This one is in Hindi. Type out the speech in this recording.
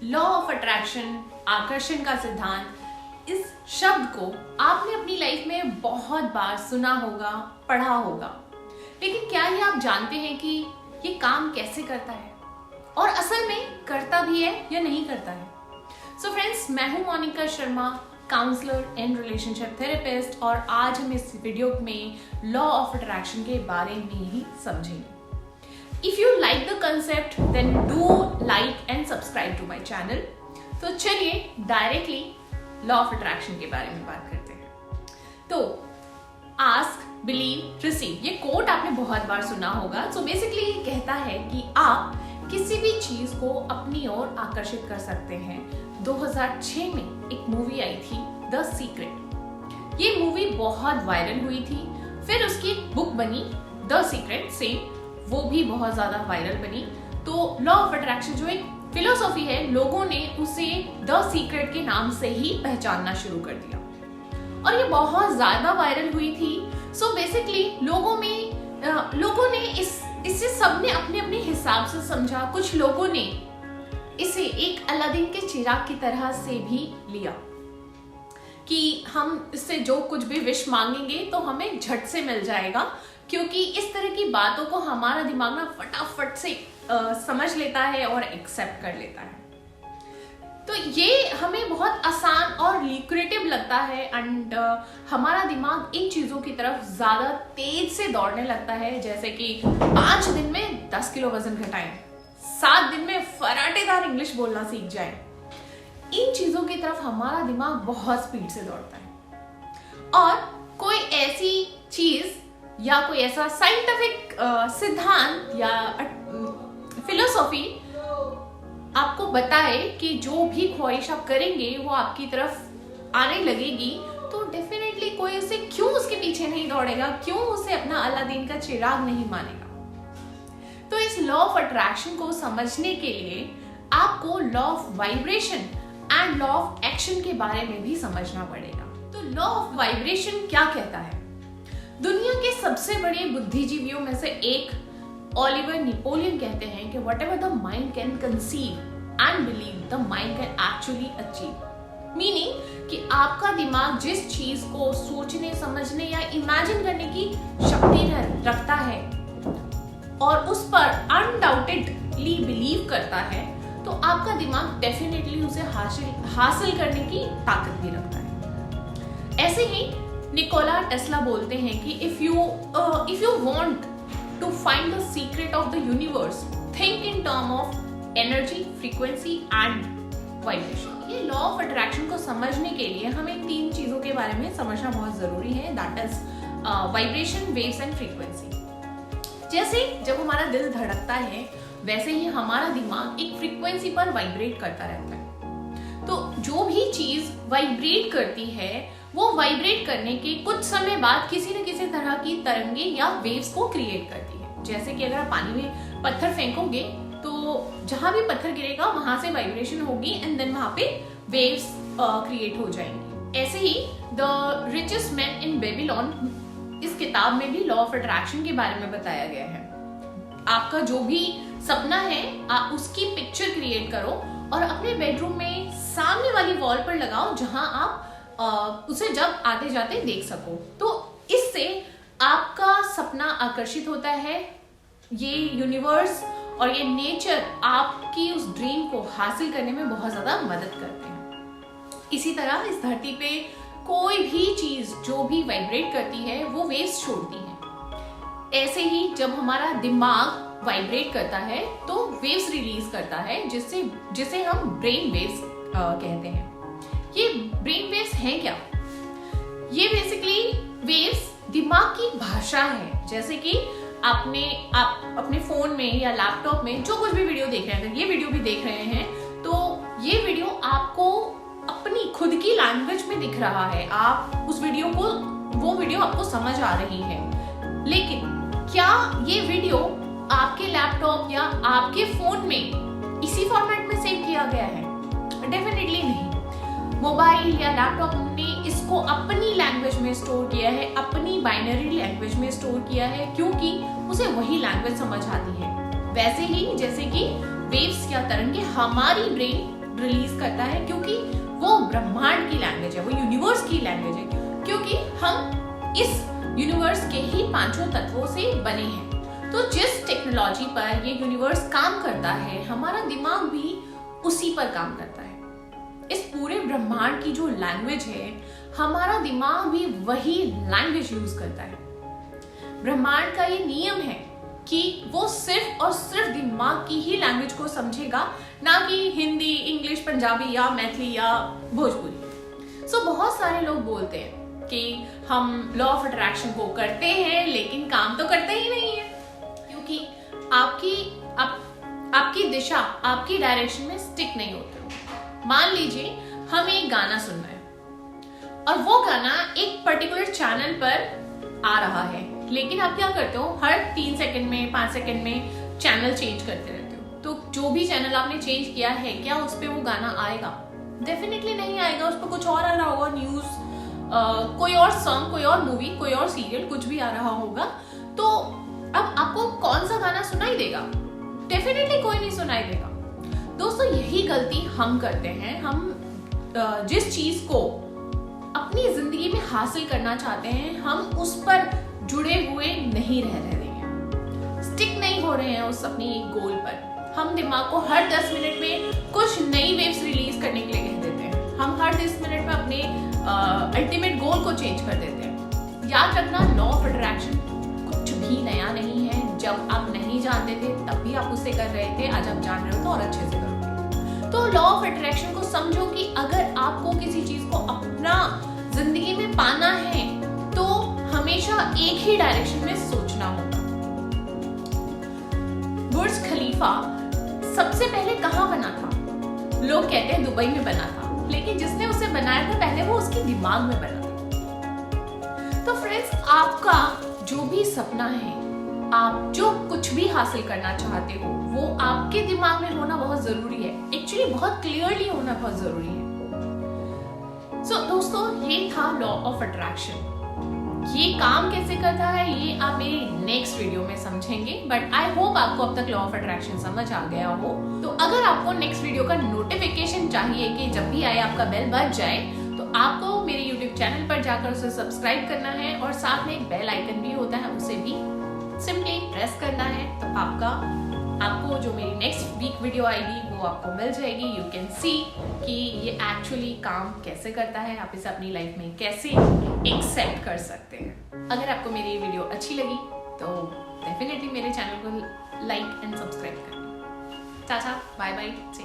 लॉ ऑफ अट्रैक्शन, आकर्षण का सिद्धांत, इस शब्द को आपने अपनी लाइफ में बहुत बार सुना होगा, पढ़ा होगा, लेकिन क्या ये आप जानते हैं कि ये काम कैसे करता है और असल में करता भी है या नहीं करता है? सो फ्रेंड्स, मैं हूं Monika Sharma, counsellor and relationship therapist, और आज हम इस वीडियो में लॉ ऑफ अट्रैक्शन के बारे में ही समझेंगे। If you like the concept, then do like and subscribe to my channel. तो चलिए डायरेक्टली लॉ ऑफ अट्रैक्शन के बारे में बात करते हैं। तो आस्क, बिलीव, रिसीव, ये कोट आपने बहुत बार सुना होगा। सो बेसिकली ये कहता है कि आप किसी भी चीज को अपनी ओर आकर्षित कर सकते हैं। 2006 में एक मूवी आई थी द सीक्रेट। ये मूवी बहुत वायरल हुई थी, फिर उसकी एक बुक बनी द सीक्रेट, सेम, वो भी बहुत ज्यादा वायरल बनी। तो लॉ ऑफ अट्रैक्शन जो एक फिलोसॉफी है, लोगों ने उसे द सीक्रेट के नाम से ही पहचानना शुरू कर दिया और ये बहुत ज्यादा वायरल हुई थी। सो बेसिकली लोगों ने इसे सबने अपने अपने हिसाब से समझा। कुछ लोगों ने इसे एक अलादीन के चिराग की तरह से भी लिया कि हम इससे जो कुछ भी विश मांगेंगे तो हमें झट से मिल जाएगा, क्योंकि इस तरह की बातों को हमारा दिमाग ना फटाफट से समझ लेता है और एक्सेप्ट कर लेता है। तो ये हमें बहुत आसान और ल्यूक्रेटिव लगता है एंड हमारा दिमाग इन चीजों की तरफ ज्यादा तेज से दौड़ने लगता है, जैसे कि 5 दिन में 10 किलो वजन घटाएं, 7 दिन में फराटेदार इंग्लिश बोलना सीख जाएं। इन चीजों की तरफ हमारा दिमाग बहुत स्पीड से दौड़ता है और कोई ऐसी चीज या कोई ऐसा साइंटिफिक सिद्धांत या फिलोसॉफी आपको बताए कि जो भी ख्वाहिश आप करेंगे वो आपकी तरफ आने लगेगी, तो डेफिनेटली कोई उसे क्यों उसके पीछे नहीं दौड़ेगा, क्यों उसे अपना अलादीन का चिराग नहीं मानेगा। तो इस लॉ ऑफ अट्रैक्शन को समझने के लिए आपको law of vibration and law of action के बारे में भी समझना पड़ेगा। तो लॉ ऑफ वाइब्रेशन क्या कहता है? दुनिया के सबसे बड़े बुद्धिजीवियों में से एक ओलिवर नेपोलियन कहते हैं कि whatever the mind can conceive and believe, the mind can actually achieve. Meaning कि आपका दिमाग जिस चीज को सोचने, समझने या इमेजिन करने की शक्ति रखता है और उस पर अनडाउटेडली बिलीव करता है, तो आपका दिमाग डेफिनेटली उसे हासिल करने की ताकत भी रखता है। ऐसे ही निकोला टेस्ला बोलते हैं कि if you want to find the secret of the universe, think in term of energy, frequency and vibration. ये लॉ ऑफ अट्रैक्शन को समझने के लिए हमें 3 चीजों के बारे में समझना बहुत जरूरी है, that is vibration, waves and frequency. जैसे जब हमारा दिल धड़कता है, वैसे ही हमारा दिमाग एक फ्रीक्वेंसी पर वाइब्रेट करता रहता है। तो जो भी चीज वाइब्रेट करती है, वो वाइब्रेट करने के कुछ समय बाद किसी न किसी तरह की तरंगे या वेव्स को क्रिएट करती है। जैसे कि अगर आप पानी में पत्थर फेंकोगे तो जहां भी पत्थर गिरेगा वहां से वाइब्रेशन होगी एंड देन वहां पे वेव्स क्रिएट हो जाएंगी। ऐसे ही the richest man in Babylon, इस किताब में भी लॉ ऑफ अट्रैक्शन के बारे में बताया गया है। आपका जो भी सपना है, आप उसकी पिक्चर क्रिएट करो और अपने बेडरूम में सामने वाली वॉल पर लगाओ, जहां आप उसे जब आते जाते देख सको। तो इससे आपका सपना आकर्षित होता है। ये यूनिवर्स और ये नेचर आपकी उस ड्रीम को हासिल करने में बहुत ज्यादा मदद करते हैं। इसी तरह इस धरती पे कोई भी चीज जो भी वाइब्रेट करती है वो वेव्स छोड़ती है। ऐसे ही जब हमारा दिमाग वाइब्रेट करता है तो वेव्स रिलीज करता है, जिसे हम ब्रेन वेव्स कहते हैं। ये ब्रेन वेव्स हैं क्या? ये बेसिकली वेव्स दिमाग की भाषा है। जैसे कि आप अपने फोन में या लैपटॉप में जो कुछ भी वीडियो देख रहे हैं, अगर ये वीडियो भी देख रहे हैं तो ये वीडियो आपको अपनी खुद की लैंग्वेज में दिख रहा है। आप उस वीडियो को, वो वीडियो आपको समझ आ रही है, लेकिन क्या ये वीडियो आपके लैपटॉप या आपके फोन में इसी फॉर्मेट में सेव किया गया है? डेफिनेटली नहीं। मोबाइल या लैपटॉप ने इसको अपनी लैंग्वेज में स्टोर किया है, अपनी बाइनरी लैंग्वेज में स्टोर किया है, क्योंकि उसे वही लैंग्वेज समझ आती है। वैसे ही जैसे कि वेव्स या तरंगे हमारी ब्रेन रिलीज करता है, क्योंकि वो ब्रह्मांड की लैंग्वेज है, वो यूनिवर्स की लैंग्वेज है, क्योंकि हम इस यूनिवर्स के ही पांचों तत्वों से बने हैं। तो जिस टेक्नोलॉजी पर ये यूनिवर्स काम करता है, हमारा दिमाग भी उसी पर काम करता है। इस पूरे ब्रह्मांड की जो लैंग्वेज है, हमारा दिमाग भी वही लैंग्वेज यूज करता है। ब्रह्मांड का ये नियम है कि वो सिर्फ और सिर्फ दिमाग की ही लैंग्वेज को समझेगा, ना कि हिंदी, इंग्लिश, पंजाबी या मैथिली या भोजपुरी। सो बहुत सारे लोग बोलते हैं कि हम लॉ ऑफ अट्रैक्शन को करते हैं लेकिन काम तो करते ही नहीं है, क्योंकि आपकी दिशा, आपकी डायरेक्शन में स्टिक नहीं होते। मान लीजिए हमें एक गाना सुनना है और वो गाना एक पर्टिकुलर चैनल पर आ रहा है, लेकिन आप क्या करते हो, हर 3 सेकंड में, 5 सेकंड में चैनल चेंज करते रहते हो। तो जो भी चैनल आपने चेंज किया है, क्या उस पर वो गाना आएगा? डेफिनेटली नहीं आएगा। उस पर कुछ और आ रहा होगा, न्यूज, कोई और सॉन्ग, कोई और मूवी, कोई और सीरियल, कुछ भी आ रहा होगा। तो अब आपको कौन सा गाना सुनाई देगा? डेफिनेटली कोई नहीं सुनाई देगा। दोस्तों, यही गलती हम करते हैं। हम जिस चीज को अपनी जिंदगी में हासिल करना चाहते हैं, हम उस पर जुड़े हुए नहीं रह रहे हैं, स्टिक नहीं हो रहे हैं उस अपनी गोल पर। हम दिमाग को हर 10 मिनट में कुछ नई वेव्स रिलीज करने के लिए कह देते हैं। हम हर 10 मिनट में अपने अल्टीमेट गोल को चेंज कर देते हैं। याद रखना, लॉ ऑफ अट्रैक्शन कुछ भी नया नहीं है। जब आप नहीं जानते थे तब भी आप उसे कर रहे थे, आज आप जान रहे हो तो और अच्छे से करोगे। तो लॉ ऑफ अट्रैक्शन को समझो कि अगर आपको किसी चीज को अपना जिंदगी में पाना है तो हमेशा एक ही डायरेक्शन में सोचना होगा। बुर्ज खलीफा सबसे पहले कहाँ बना था? लोग कहते हैं दुबई में बना था, लेकिन जिसने उसे बनाया था पहले वो उसके दिमाग में बना था। तो फ्रेंड्स, आपका जो भी सपना है, आप जो कुछ भी हासिल करना चाहते हो, वो आपके दिमाग में होना बहुत जरूरी है। एक्चुअली बहुत क्लियरली होना बहुत जरूरी है। सो दोस्तों, ये था लॉ ऑफ अट्रैक्शन। ये काम कैसे करता है ये आप मेरी नेक्स्ट वीडियो में समझेंगे, बट आई होप आपको अब तक लॉ ऑफ अट्रैक्शन समझ आ गया हो। तो अगर आपको नेक्स्ट वीडियो का नोटिफिकेशन चाहिए कि जब भी आए आपका बेल बज जाए, तो आपको मेरे YouTube चैनल पर जाकर उसे सब्सक्राइब करना है और साथ में एक बेल आइकन भी होता है, उसे भी सिंपली प्रेस करना है। तो आपको जो मेरी नेक्स्ट वीक वीडियो आएगी वो आपको मिल जाएगी। यू कैन सी कि ये एक्चुअली काम कैसे करता है, आप इसे अपनी लाइफ में कैसे एक्सेप्ट कर सकते हैं। अगर आपको मेरी ये वीडियो अच्छी लगी तो डेफिनेटली मेरे चैनल को लाइक एंड सब्सक्राइब करें। Tata, bye bye.